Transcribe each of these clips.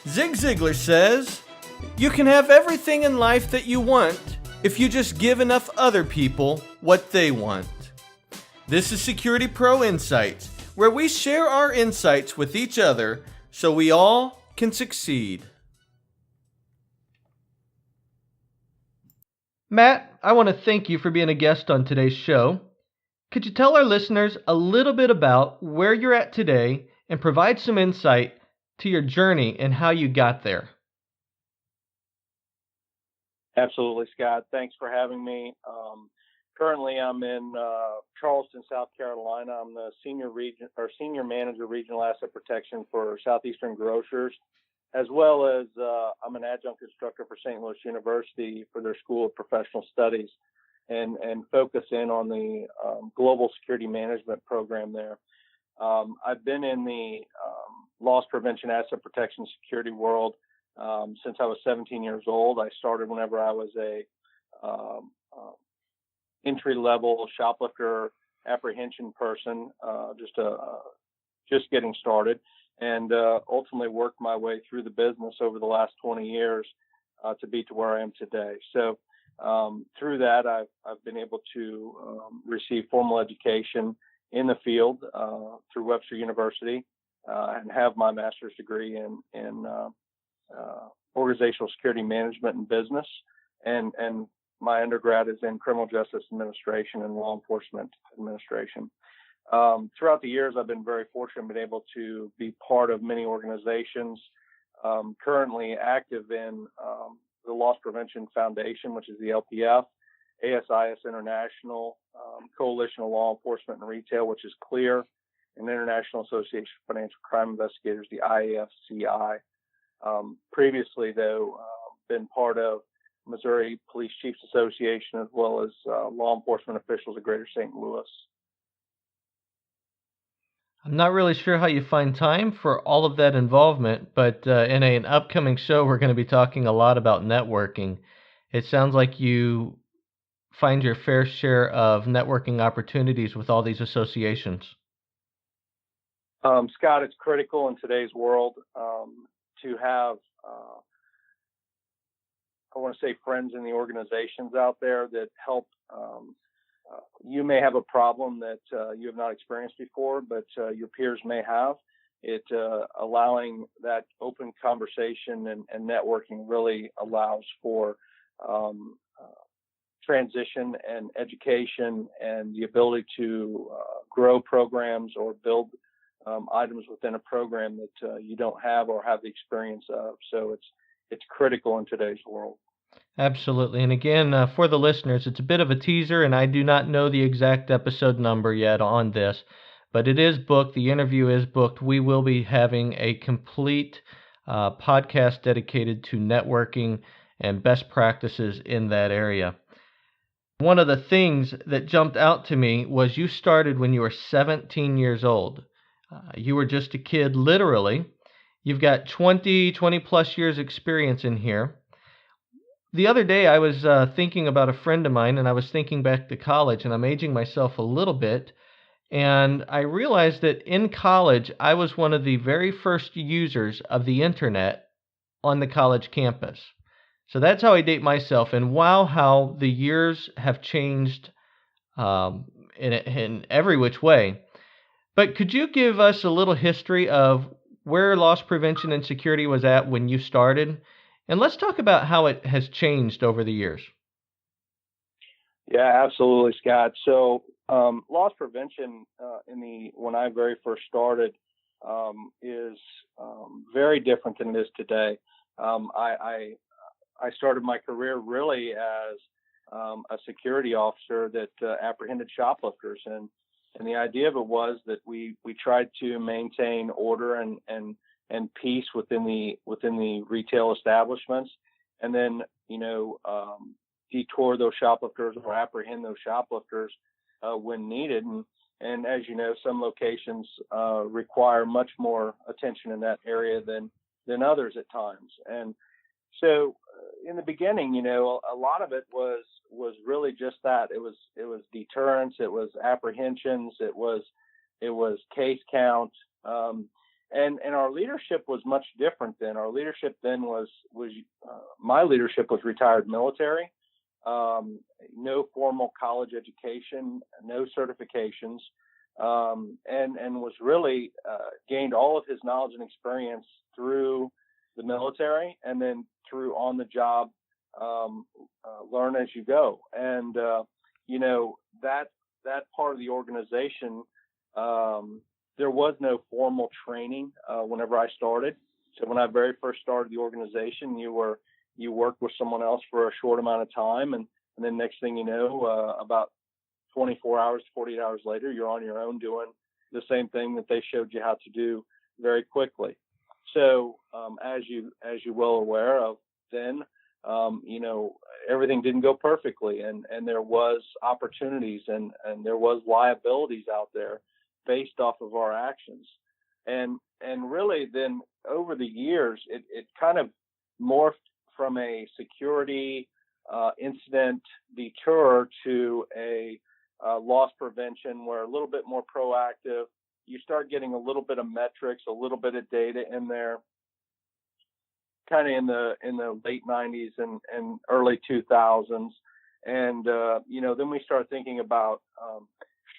Zig Ziglar says, you can have everything in life that you want if you just give enough other people what they want. This is Security Pro Insights, where we share our insights with each other so we all can succeed. Matt, I want to thank you for being a guest on today's show. Could you tell our listeners a little bit about where you're at today and provide some insight to your journey and how you got there? Absolutely, Scott. Thanks for having me. Currently, I'm in Charleston, South Carolina. I'm the senior manager regional asset protection for Southeastern Grocers, as well as I'm an adjunct instructor for St. Louis University for their School of Professional Studies, and focus in on the global security management program there. I've been in the loss prevention, asset protection, security world since I was 17 years old. I started whenever I was a entry-level shoplifter apprehension person, just getting started, and ultimately worked my way through the business over the last 20 years to be to where I am today. So through that, I've been able to receive formal education in the field through Webster University and have my master's degree in organizational security management and business, and my undergrad is in criminal justice administration and law enforcement administration. Throughout the years, I've been very fortunate and been able to be part of many organizations, currently active in the Loss Prevention Foundation, which is the LPF, ASIS International, Coalition of Law Enforcement and Retail, which is CLEAR, and International Association of Financial Crime Investigators, the IAFCI. Previously, though, been part of Missouri Police Chiefs Association, as well as law enforcement officials of Greater St. Louis. I'm not really sure how you find time for all of that involvement, but in an upcoming show, we're going to be talking a lot about networking. It sounds like you find your fair share of networking opportunities with all these associations. Scott, it's critical in today's world to have, I want to say, friends in the organizations out there that help. You may have a problem that you have not experienced before, but your peers may have. It allowing that open conversation and networking really allows for transition and education and the ability to grow programs or build items within a program that you don't have or have the experience of. So it's critical in today's world. Absolutely. And again, for the listeners, it's a bit of a teaser, and I do not know the exact episode number yet on this, but it is booked. The interview is booked. We will be having a complete podcast dedicated to networking and best practices in that area. One of the things that jumped out to me was you started when you were 17 years old. You were just a kid, literally. You've got 20 plus years experience in here. The other day, I was thinking about a friend of mine, and I was thinking back to college, and I'm aging myself a little bit, and I realized that in college, I was one of the very first users of the internet on the college campus. So that's how I date myself, and wow, how the years have changed in every which way. But could you give us a little history of where loss prevention and security was at when you started? And let's talk about how it has changed over the years. Yeah, absolutely, Scott. So loss prevention when I very first started is very different than it is today. I started my career really as a security officer that apprehended shoplifters, and the idea of it was that we tried to maintain order and peace within the retail establishments, and then detour those shoplifters or apprehend those shoplifters when needed. And as you know, some locations require much more attention in that area than others at times. And so in the beginning, a lot of it was really just that. It was deterrence, it was apprehensions, it was case count. And our leadership was much different then. Our leadership then was my leadership was retired military, no formal college education, no certifications, and was really gained all of his knowledge and experience through the military, and then through on the job, learn as you go. And that part of the organization, there was no formal training whenever I started. So when I very first started the organization, you worked with someone else for a short amount of time, and then next thing you know, about 24 hours, 48 hours later, you're on your own doing the same thing that they showed you how to do very quickly. So as you well aware of, then everything didn't go perfectly, and there was opportunities and there was liabilities out there based off of our actions. And really then over the years, it kind of morphed from a security incident deter to a loss prevention, where a little bit more proactive. You start getting a little bit of metrics, a little bit of data in there, kind of in the late 90s and early 2000s. And then we start thinking about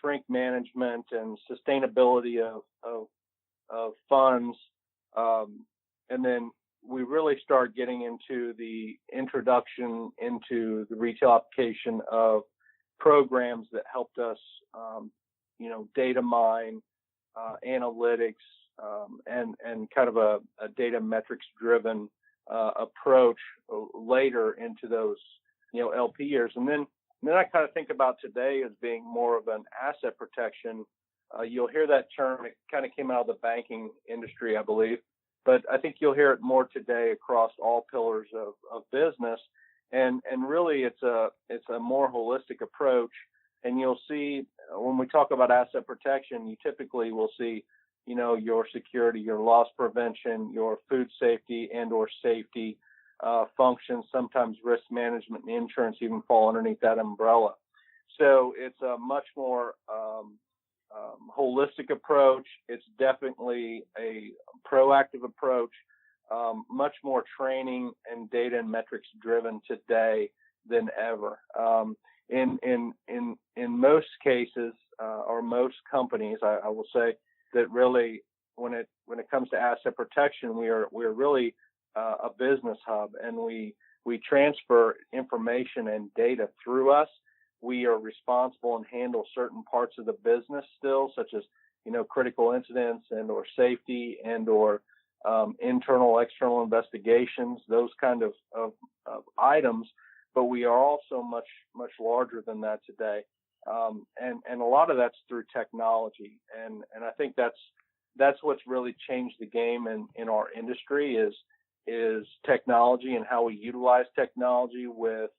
shrink management and sustainability of funds, and then we really start getting into the introduction into the retail application of programs that helped us, data mine, analytics, and kind of a data metrics driven approach later into those, LP years. And then I kind of think about today as being more of an asset protection. You'll hear that term. It kind of came out of the banking industry, I believe, but I think you'll hear it more today across all pillars of business. And really it's a more holistic approach. And you'll see when we talk about asset protection, you typically will see, your security, your loss prevention, your food safety and or safety functions, sometimes risk management and insurance even fall underneath that umbrella. So it's a much more holistic approach. It's definitely a proactive approach, much more training and data and metrics driven today than ever. In most cases, or most companies, I will say that really when it comes to asset protection, we're really a business hub, and we transfer information and data through us. We are responsible and handle certain parts of the business still, such as critical incidents and or safety and or internal, external investigations, those kind of items. But we are also much larger than that today, and a lot of that's through technology. And I think that's what's really changed the game in our industry is technology and how we utilize technology with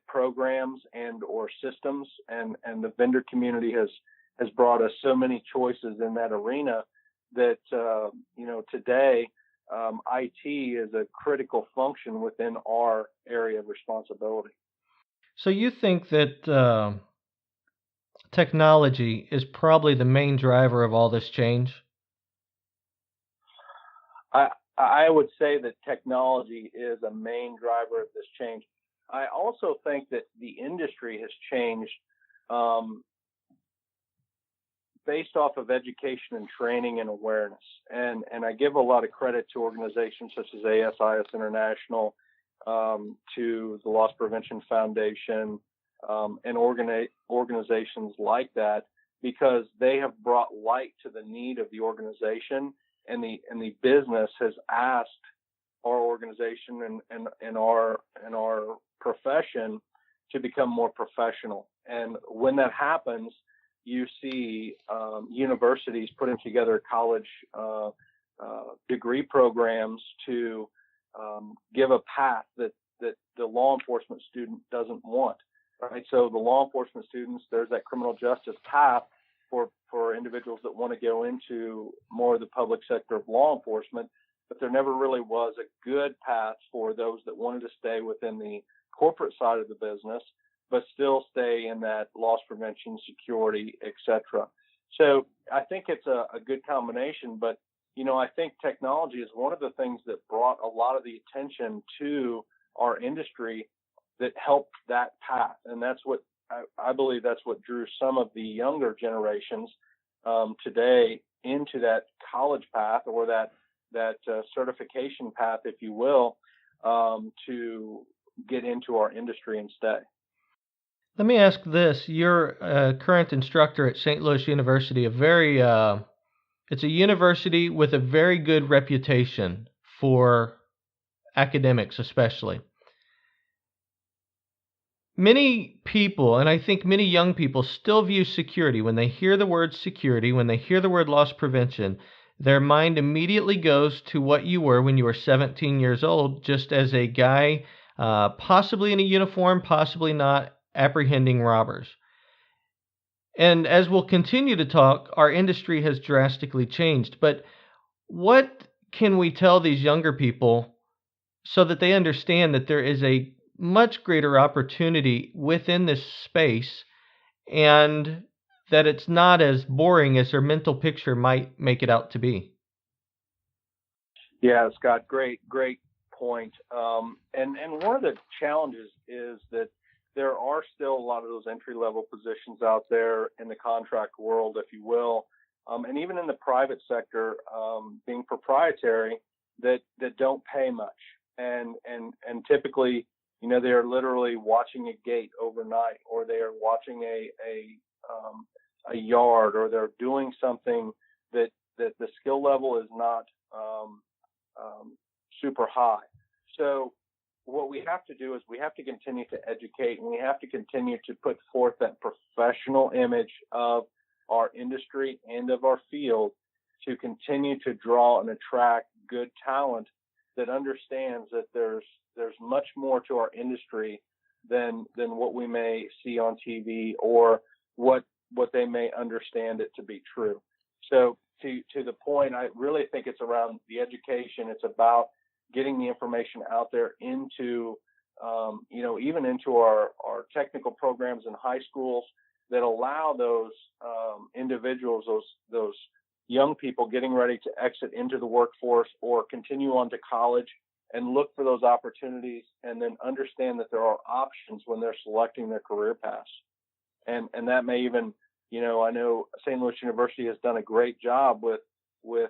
programs and or systems. And the vendor community has brought us so many choices in that arena that today IT is a critical function within our area of responsibility. So you think that technology is probably the main driver of all this change? I would say that technology is a main driver of this change. I also think that the industry has changed based off of education and training and awareness. And I give a lot of credit to organizations such as ASIS International, to the Loss Prevention Foundation, and organizations like that, because they have brought light to the need of the organization, and the business has asked our organization and our profession to become more professional. And when that happens, you see universities putting together college degree programs to give a path that the law enforcement student doesn't want. Right. So the law enforcement students, there's that criminal justice path for individuals that want to go into more of the public sector of law enforcement, but there never really was a good path for those that wanted to stay within the corporate side of the business, but still stay in that loss prevention, security, etc. So I think it's a good combination, but I think technology is one of the things that brought a lot of the attention to our industry that helped that path. And that's what I believe that's what drew some of the younger generations today into that college path, or that certification path, if you will, to get into our industry and stay. Let me ask this. You're a current instructor at St. Louis University, it's a university with a very good reputation for academics, especially. Many people, and I think many young people, still view security. When they hear the word security, when they hear the word loss prevention, their mind immediately goes to what you were when you were 17 years old, just as a guy, possibly in a uniform, possibly not, apprehending robbers. And as we'll continue to talk, our industry has drastically changed. But what can we tell these younger people so that they understand that there is a much greater opportunity within this space, and that it's not as boring as their mental picture might make it out to be? Yeah, Scott, great point. And one of the challenges is that there are still a lot of those entry level positions out there in the contract world, if you will, and even in the private sector, being proprietary, that don't pay much, and typically, they are literally watching a gate overnight, or they are watching a yard, or they're doing something that the skill level is not super high. So what we have to do is we have to continue to educate, and we have to continue to put forth that professional image of our industry and of our field, to continue to draw and attract good talent that understands that there's much more to our industry than what we may see on TV, or what they may understand it to be true. So to the point, I really think it's around the education. It's about getting the information out there into, even into our technical programs in high schools, that allow those individuals, those young people getting ready to exit into the workforce or continue on to college, and look for those opportunities, and then understand that there are options when they're selecting their career paths. And that may even, I know St. Louis University has done a great job with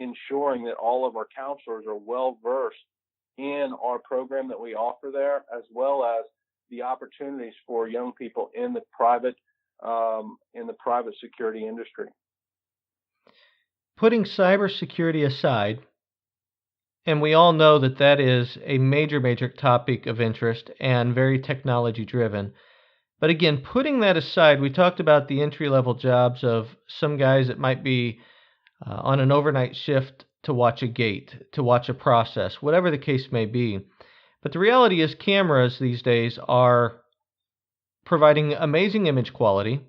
ensuring that all of our counselors are well versed in our program that we offer there, as well as the opportunities for young people in the private security industry. Putting cybersecurity aside, and we all know that that is a major, major topic of interest and very technology driven. But again, putting that aside, we talked about the entry-level jobs of some guys that might be on an overnight shift to watch a gate, to watch a process, whatever the case may be. But the reality is, cameras these days are providing amazing image quality.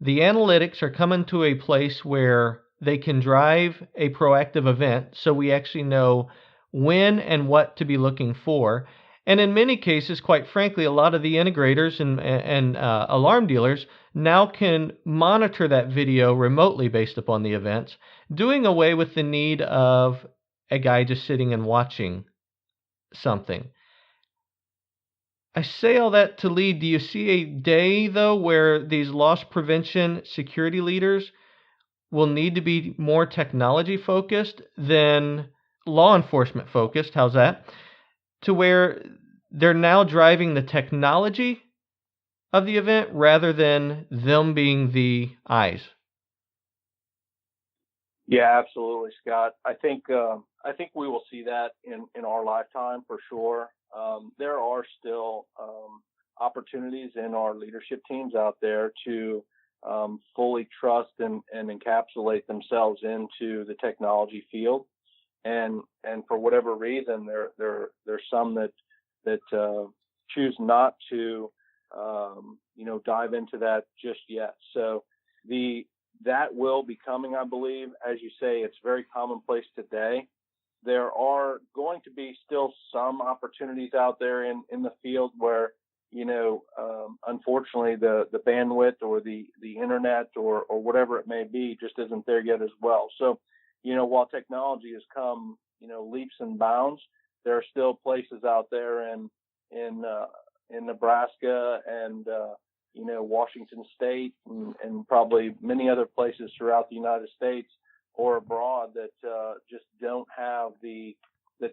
The analytics are coming to a place where they can drive a proactive event, so we actually know when and what to be looking for. And in many cases, quite frankly, a lot of the integrators and alarm dealers now can monitor that video remotely based upon the events, doing away with the need of a guy just sitting and watching something. I say all that to lead. Do you see a day, though, where these loss prevention security leaders will need to be more technology focused than law enforcement focused? How's that? To where they're now driving the technology of the event rather than them being the eyes. Yeah, absolutely, Scott. I think we will see that in our lifetime for sure. There are still opportunities in our leadership teams out there to fully trust and encapsulate themselves into the technology field, and for whatever reason, there's some that choose not to dive into that just yet. So that will be coming, I believe. As you say, it's very commonplace today. There are going to be still some opportunities out there in the field where unfortunately, the bandwidth or the internet or whatever it may be just isn't there yet as well. So, while technology has come, leaps and bounds, there are still places out there in Nebraska and Washington State and probably many other places throughout the United States or abroad that just don't have the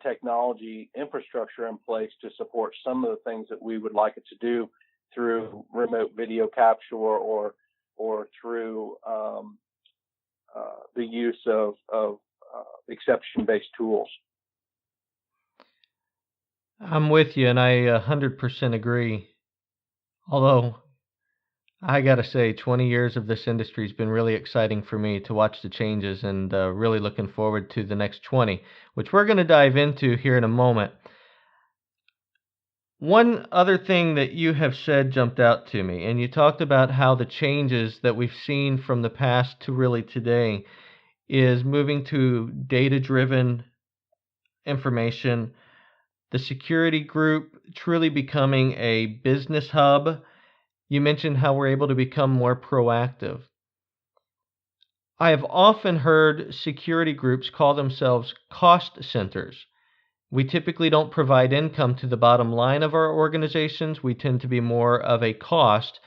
technology infrastructure in place to support some of the things that we would like it to do through remote video capture or through the use of exception-based tools. I'm with you, and I 100% agree. Although, I gotta say, 20 years of this industry has been really exciting for me to watch the changes, and really looking forward to the next 20, which we're going to dive into here in a moment. One other thing that you have said jumped out to me, and you talked about how the changes that we've seen from the past to really today is moving to data-driven information, the security group truly becoming a business hub. You mentioned how we're able to become more proactive. I have often heard security groups call themselves cost centers. We typically don't provide income to the bottom line of our organizations. We tend to be more of a cost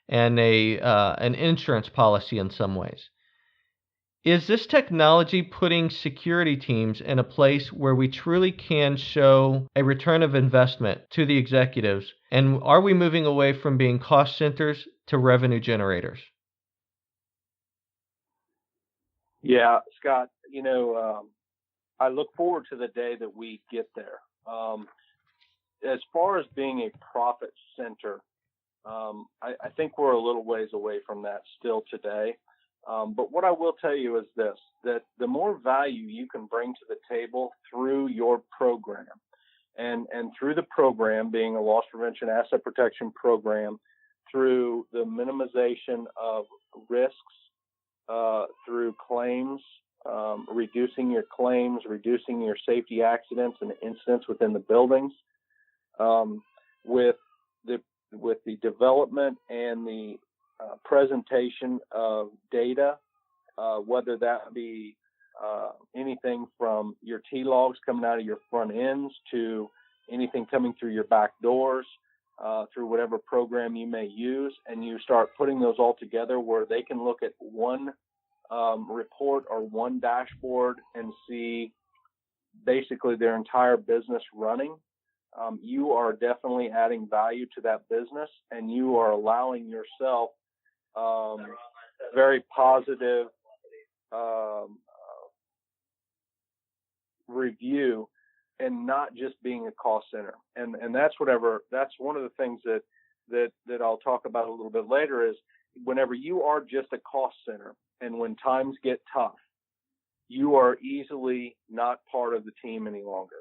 and an insurance policy in some ways. Is this technology putting security teams in a place where we truly can show a return of investment to the executives? And are we moving away from being cost centers to revenue generators? Yeah, Scott, I look forward to the day that we get there. As far as being a profit center, I think we're a little ways away from that still today. But what I will tell you is this, that the more value you can bring to the table through your program, and through the program being a loss prevention asset protection program, through the minimization of risks, through claims, reducing your claims, reducing your safety accidents and incidents within the buildings, with the development and the presentation of data, whether that be anything from your T-logs coming out of your front ends to anything coming through your back doors, through whatever program you may use, and you start putting those all together where they can look at one report or one dashboard and see basically their entire business running. You are definitely adding value to that business, and you are allowing yourself very positive review, and not just being a cost center. And that's one of the things that I'll talk about a little bit later is whenever you are just a cost center and when times get tough, you are easily not part of the team any longer.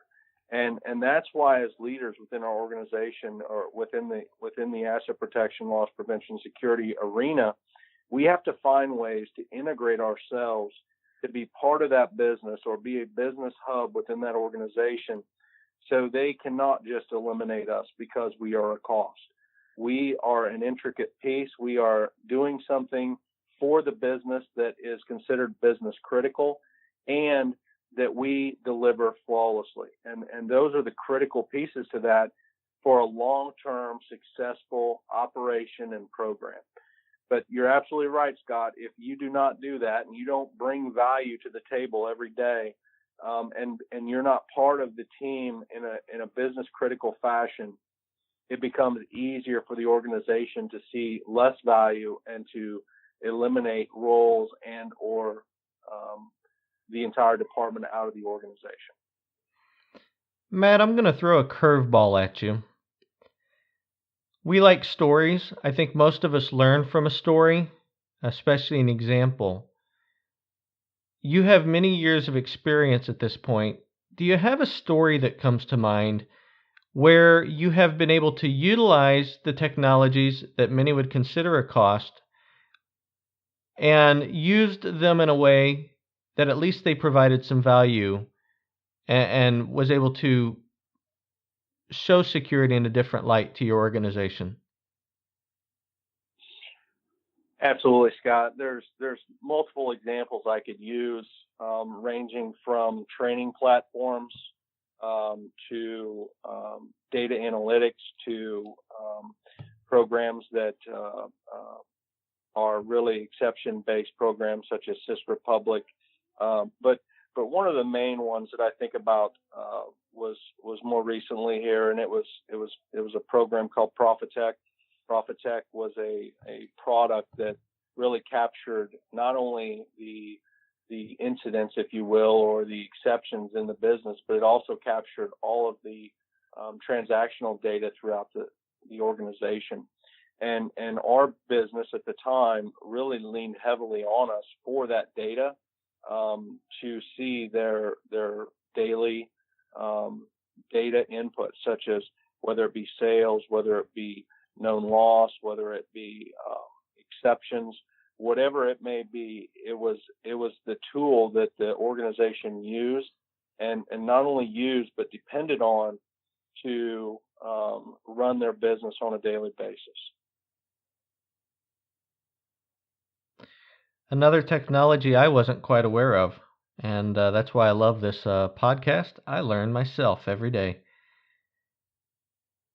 And that's why, as leaders within our organization or within the asset protection, loss prevention, security arena, we have to find ways to integrate ourselves to be part of that business or be a business hub within that organization, so they cannot just eliminate us because we are a cost. We are an intricate piece. We are doing something for the business that is considered business critical, and that we deliver flawlessly. And those are the critical pieces to that for a long-term successful operation and program. But you're absolutely right, Scott. If you do not do that and you don't bring value to the table every day, and you're not part of the team in a business critical fashion, it becomes easier for the organization to see less value and to eliminate roles and or the entire department out of the organization. Matt, I'm going to throw a curveball at you. We like stories. I think most of us learn from a story, especially an example. You have many years of experience at this point. Do you have a story that comes to mind where you have been able to utilize the technologies that many would consider a cost and used them in a way that at least they provided some value and was able to show security in a different light to your organization? Absolutely, Scott. There's multiple examples I could use, ranging from training platforms to data analytics to programs that are really exception-based programs such as SysRepublic. But one of the main ones that I think about was more recently here, and it was a program called Profitect. Profitect was a product that really captured not only the incidents, if you will, or the exceptions in the business, but it also captured all of the transactional data throughout the organization. And our business at the time really leaned heavily on us for that data, to see their daily data input, such as whether it be sales, whether it be known loss, whether it be exceptions, whatever it may be. It was the tool that the organization used, and not only used but depended on to run their business on a daily basis. Another technology I wasn't quite aware of, and that's why I love this podcast. I learn myself every day.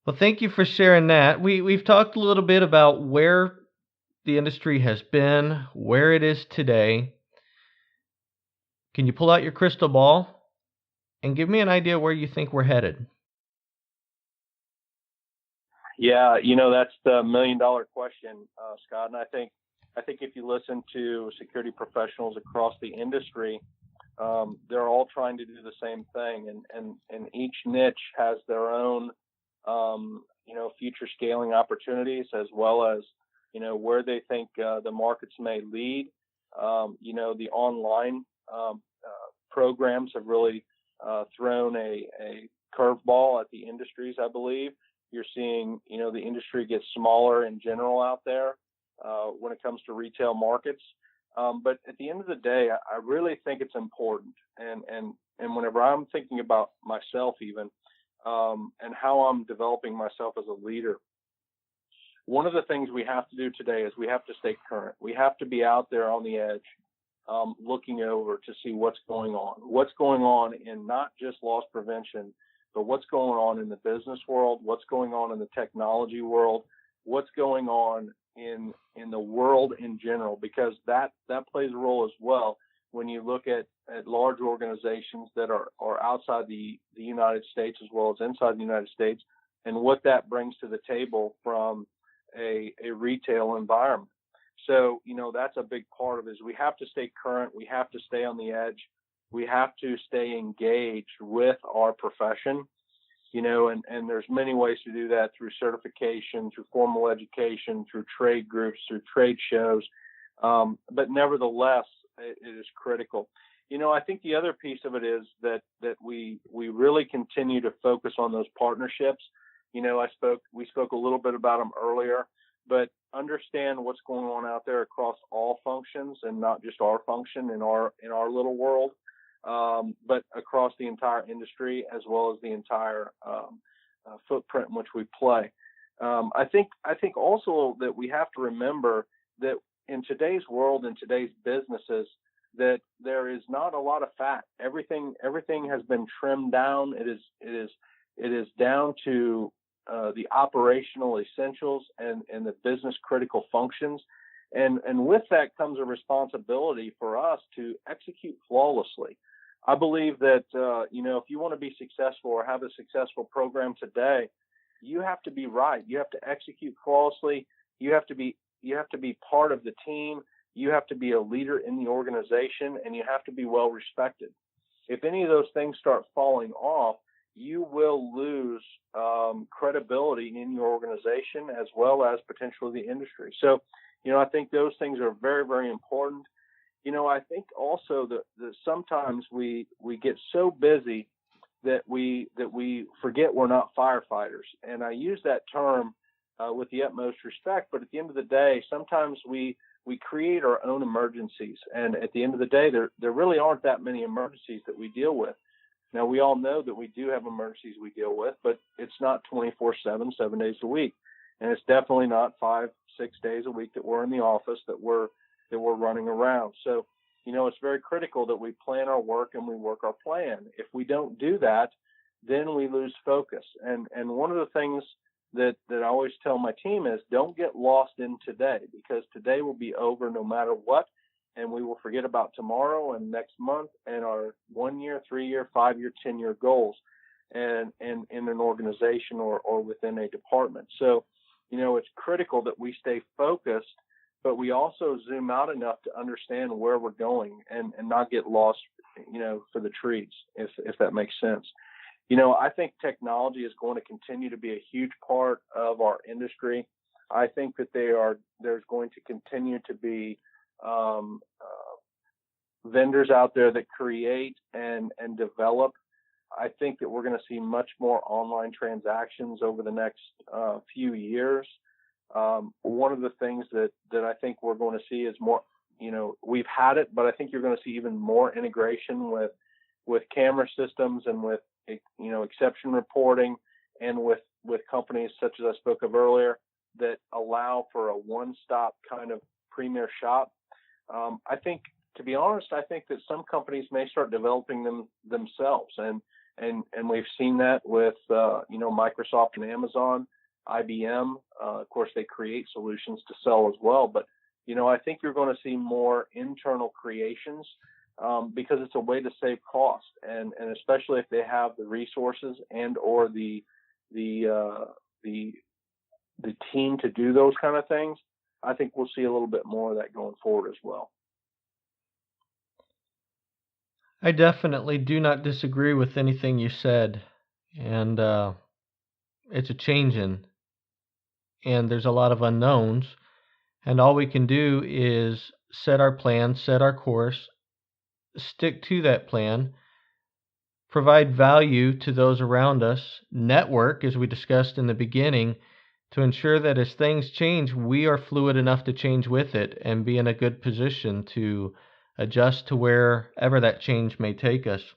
Well, thank you for sharing that. We've talked a little bit about where the industry has been, where it is today. Can you pull out your crystal ball and give me an idea where you think we're headed? Yeah, that's the $1 million question, Scott. And I think if you listen to security professionals across the industry, they're all trying to do the same thing, and each niche has their own future scaling opportunities, as well as where they think the markets may lead. The online programs have really thrown a curveball at the industries, I believe. You're seeing, the industry get smaller in general out there when it comes to retail markets. But at the end of the day, I really think it's important. And whenever I'm thinking about myself even, and how I'm developing myself as a leader, one of the things we have to do today is we have to stay current. We have to be out there on the edge, looking over to see what's going on in not just loss prevention, but what's going on in the business world, what's going on in the technology world, what's going on in the world in general, because that plays a role as well when you look at large organizations that are outside the United States as well as inside the United States, and what that brings to the table from a retail environment. So, that's a big part of it, is we have to stay current. We have to stay on the edge. We have to stay engaged with our profession, and there's many ways to do that, through certification, through formal education, through trade groups, through trade shows. But nevertheless, it is critical. I think the other piece of it is that we really continue to focus on those partnerships. We spoke a little bit about them earlier, but understand what's going on out there across all functions, and not just our function in our little world, but across the entire industry, as well as the entire footprint in which we play. I think also that we have to remember that in today's world, in today's businesses, that there is not a lot of fat. Everything has been trimmed down. It is down to the operational essentials and the business critical functions. And with that comes a responsibility for us to execute flawlessly. I believe that, if you want to be successful or have a successful program today, you have to be right. You have to execute flawlessly. You have to be part of the team. You have to be a leader in the organization, and you have to be well respected. If any of those things start falling off, you will lose credibility in your organization, as well as potentially the industry. So, I think those things are very, very important. I think also that sometimes we get so busy that we forget we're not firefighters. And I use that term with the utmost respect, but at the end of the day, sometimes we create our own emergencies. And at the end of the day, there really aren't that many emergencies that we deal with. Now, we all know that we do have emergencies we deal with, but it's not 24/7, 7 days a week. And it's definitely not 5, 6 days a week that we're in the office, that we're running around. So, it's very critical that we plan our work and we work our plan. If we don't do that, then we lose focus. And one of the things that I always tell my team is don't get lost in today, because today will be over no matter what, and we will forget about tomorrow and next month and our 1 year, 3 year, 5 year, 10 year goals, and in an organization or within a department. So, it's critical that we stay focused, but we also zoom out enough to understand where we're going and not get lost, for the trees, if that makes sense. I think technology is going to continue to be a huge part of our industry. I think that there's going to continue to be vendors out there that create and develop. I think that we're going to see much more online transactions over the next few years. One of the things that I think we're going to see is more, we've had it, but I think you're going to see even more integration with camera systems and with, exception reporting, and with companies such as I spoke of earlier that allow for a one-stop kind of premier shop. I think, to be honest, I think that some companies may start developing them themselves, and we've seen that with Microsoft and Amazon, IBM. Of course, they create solutions to sell as well, but I think you're going to see more internal creations, because it's a way to save cost, and especially if they have the resources and or the team to do those kind of things. I think we'll see a little bit more of that going forward as well. I definitely do not disagree with anything you said, and it's a changing, and there's a lot of unknowns, and all we can do is set our plan, set our course, stick to that plan, provide value to those around us, network, as we discussed in the beginning, to ensure that as things change, we are fluid enough to change with it and be in a good position to adjust to wherever that change may take us.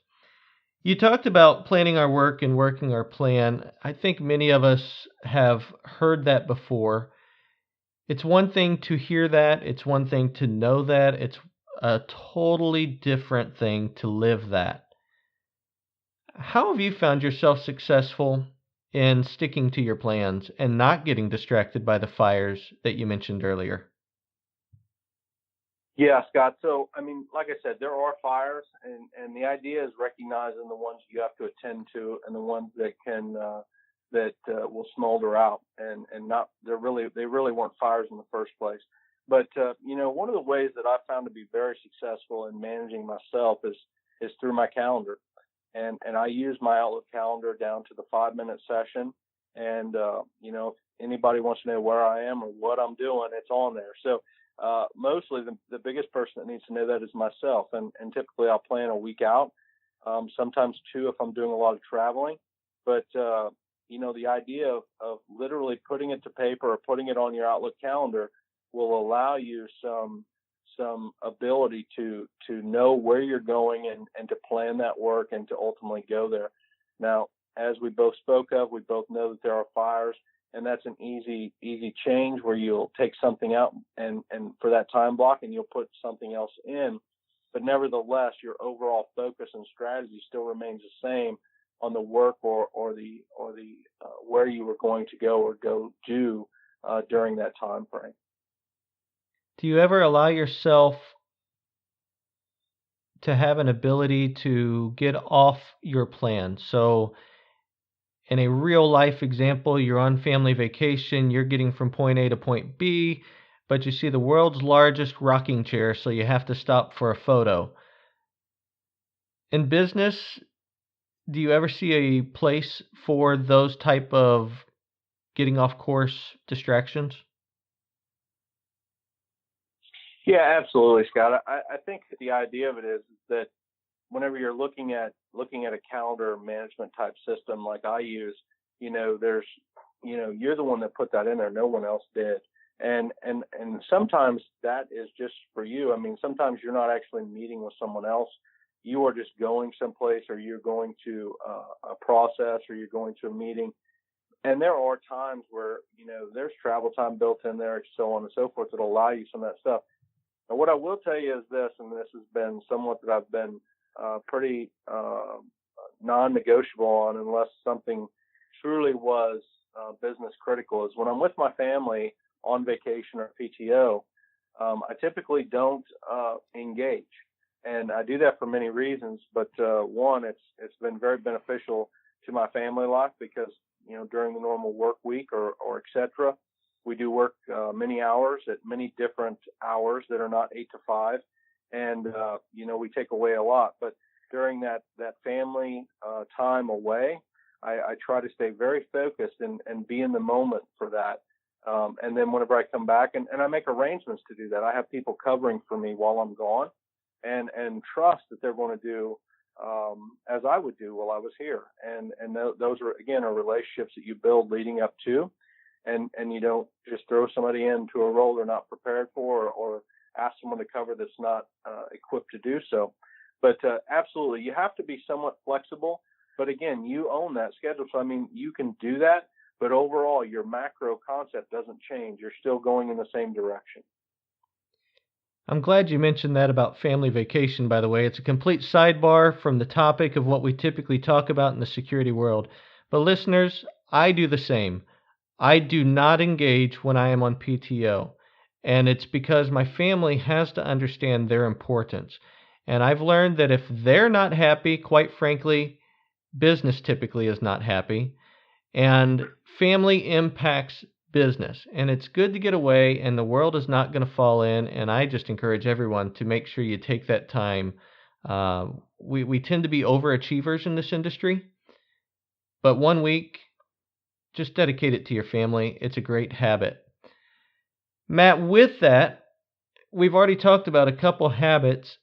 You talked about planning our work and working our plan. I think many of us have heard that before. It's one thing to hear that, it's one thing to know that, it's a totally different thing to live that. How have you found yourself successful in sticking to your plans and not getting distracted by the fires that you mentioned earlier? Yeah, Scott. So, like I said, there are fires, and the idea is recognizing the ones you have to attend to and the ones that will smolder out, and not they really weren't fires in the first place. But one of the ways that I've found to be very successful in managing myself is through my calendar, and I use my Outlook calendar down to the 5 minute session, and if anybody wants to know where I am or what I'm doing, it's on there. So. Mostly the biggest person that needs to know that is myself. And typically I'll plan a week out, sometimes two if I'm doing a lot of traveling. But, the idea of literally putting it to paper or putting it on your Outlook calendar will allow you some ability to know where you're going and to plan that work and to ultimately go there. Now, as we both spoke of, we both know that there are fires. And that's an easy change where you'll take something out and for that time block, and you'll put something else in. But nevertheless, your overall focus and strategy still remains the same on the work or the where you were going to go or go do during that time frame. Do you ever allow yourself to have an ability to get off your plan? So, in a real life example, you're on family vacation, you're getting from point A to point B, but you see the world's largest rocking chair, so you have to stop for a photo. In business, do you ever see a place for those type of getting off course distractions? Yeah, absolutely, Scott. I think the idea of it is that whenever you're looking at a calendar management type system like I use, there's, you're the one that put that in there. No one else did. And sometimes that is just for you. Sometimes you're not actually meeting with someone else. you are just going someplace, or you're going to a process, or you're going to a meeting. And there are times where, there's travel time built in there, so on and so forth, that'll allow you some of that stuff. And what I will tell you is this, and this has been somewhat that I've been pretty non-negotiable on, unless something truly was business critical, is when I'm with my family on vacation or PTO, I typically don't engage. And I do that for many reasons, but one, it's been very beneficial to my family life because, during the normal work week or et cetera, we do work many hours at many different hours that are not 8 to 5. And, we take away a lot. But during that family time away, I try to stay very focused and be in the moment for that. And then whenever I come back, and I make arrangements to do that, I have people covering for me while I'm gone, and trust that they're going to do as I would do while I was here. And those are, again, are relationships that you build leading up to. And you don't just throw somebody into a role they're not prepared for, or ask someone to cover that's not equipped to do so. But absolutely, you have to be somewhat flexible. But again, you own that schedule. So, you can do that, but overall, your macro concept doesn't change. You're still going in the same direction. I'm glad you mentioned that about family vacation, by the way. It's a complete sidebar from the topic of what we typically talk about in the security world. But listeners, I do the same. I do not engage when I am on PTO, and it's because my family has to understand their importance. And I've learned that if they're not happy, quite frankly, business typically is not happy, and family impacts business. And it's good to get away, and the world is not going to fall in, and I just encourage everyone to make sure you take that time. We tend to be overachievers in this industry, but 1 week, just dedicate it to your family. It's a great habit. Matt, with that, we've already talked about a couple habits.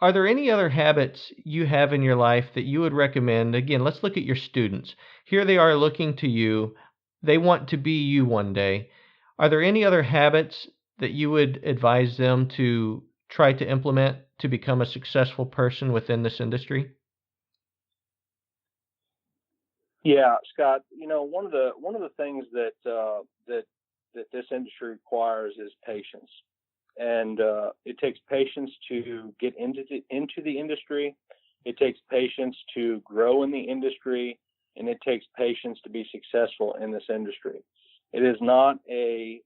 Are there any other habits you have in your life that you would recommend? Again, let's look at your students. Here they are looking to you. They want to be you one day. Are there any other habits that you would advise them to try to implement to become a successful person within this industry? Yeah, Scott. One of the things that this industry requires is patience, and it takes patience to get into the industry. It takes patience to grow in the industry, and it takes patience to be successful in this industry. It is not a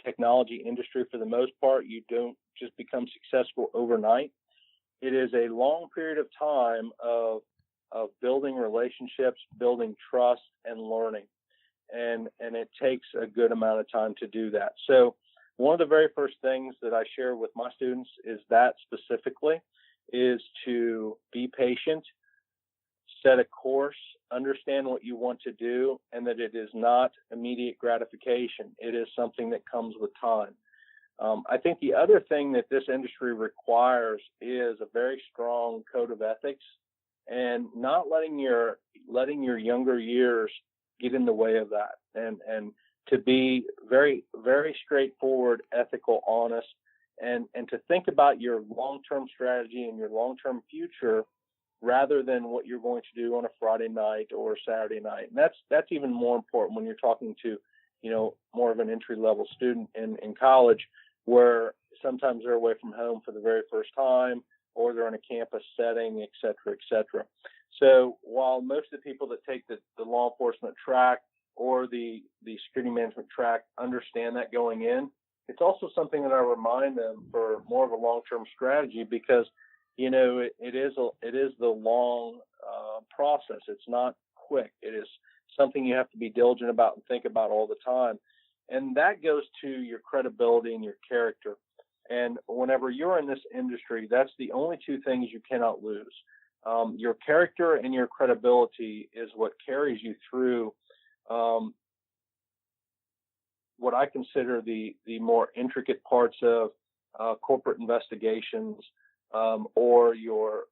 technology industry for the most part. You don't just become successful overnight. It is a long period of time of building relationships, building trust, and learning. And it takes a good amount of time to do that. So one of the very first things that I share with my students is that specifically is to be patient, set a course, understand what you want to do, and that it is not immediate gratification. It is something that comes with time. I think the other thing that this industry requires is a very strong code of ethics, and not letting your younger years get in the way of that, and to be very, very straightforward, ethical, honest, and to think about your long-term strategy and your long-term future rather than what you're going to do on a Friday night or a Saturday night. And that's even more important when you're talking to, more of an entry-level student in college, where sometimes they're away from home for the very first time, or they're in a campus setting, et cetera, et cetera. So while most of the people that take the law enforcement track or the security management track understand that going in, it's also something that I remind them for more of a long-term strategy, because it is the long process. It's not quick. It is something you have to be diligent about and think about all the time. And that goes to your credibility and your character. And whenever you're in this industry, that's the only two things you cannot lose. Your character and your credibility is what carries you through what I consider the more intricate parts of corporate investigations, or your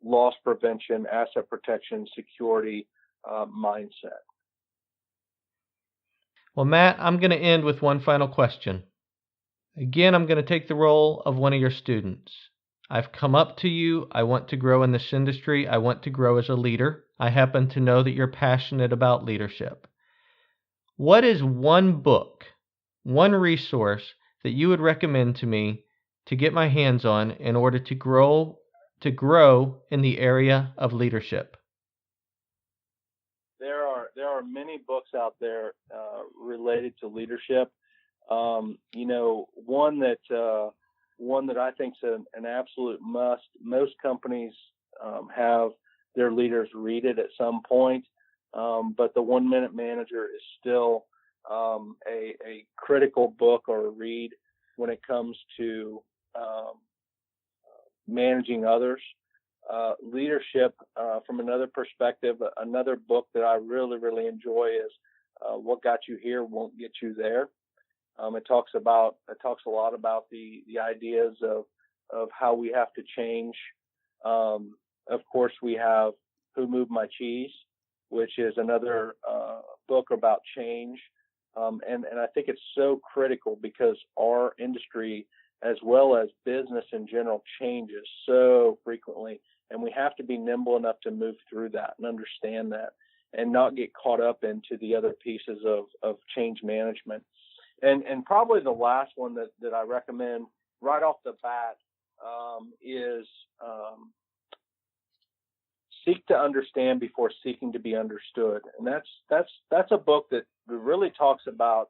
loss prevention, asset protection, security mindset. Well, Matt, I'm going to end with one final question. Again, I'm going to take the role of one of your students. I've come up to you. I want to grow in this industry. I want to grow as a leader. I happen to know that you're passionate about leadership. What is one book, one resource that you would recommend to me to get my hands on in order to grow in the area of leadership? There are many books out there related to leadership. One that I think is an absolute must. Most companies have their leaders read it at some point, but the 1 Minute Manager is still a critical book or a read when it comes to managing others. Leadership from another perspective. Another book that I really, really enjoy is What Got You Here Won't Get You There. It talks a lot about the ideas of how we have to change. Of course, we have Who Moved My Cheese, which is another book about change. And I think it's so critical because our industry, as well as business in general, changes so frequently. And we have to be nimble enough to move through that and understand that and not get caught up into the other pieces of change management. And probably the last one that I recommend right off the bat is Seek to Understand Before Seeking to Be Understood. And that's a book that really talks about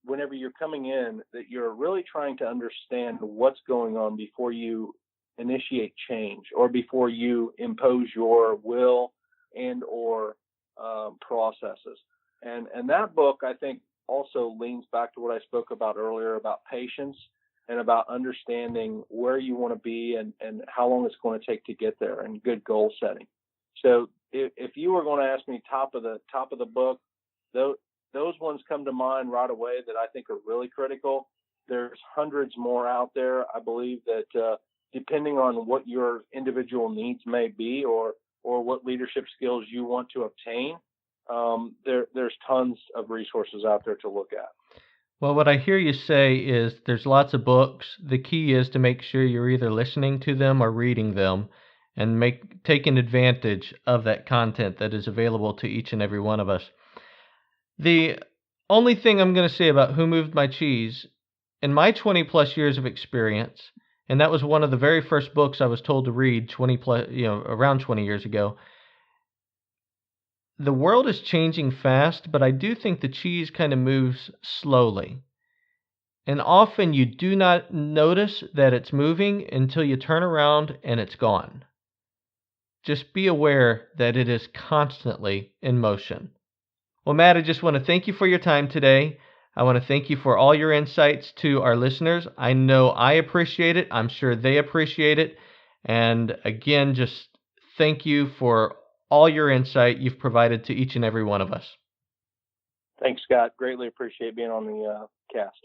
whenever you're coming in, that you're really trying to understand what's going on before you initiate change or before you impose your will and or processes. And that book, I think, also leans back to what I spoke about earlier about patience and about understanding where you want to be and how long it's going to take to get there and good goal setting. So if you were going to ask me top of the book, those ones come to mind right away that I think are really critical. There's hundreds more out there. I believe that depending on what your individual needs may be or what leadership skills you want to obtain, there's tons of resources out there to look at. Well, what I hear you say is there's lots of books. The key is to make sure you're either listening to them or reading them and taking advantage of that content that is available to each and every one of us. The only thing I'm going to say about Who Moved My Cheese, in my 20 plus years of experience, and that was one of the very first books I was told to read around 20 years ago. The world is changing fast, but I do think the cheese kind of moves slowly. And often you do not notice that it's moving until you turn around and it's gone. Just be aware that it is constantly in motion. Well, Matt, I just want to thank you for your time today. I want to thank you for all your insights to our listeners. I know I appreciate it. I'm sure they appreciate it. And again, just thank you for all your insight you've provided to each and every one of us. Thanks, Scott. Greatly appreciate being on the cast.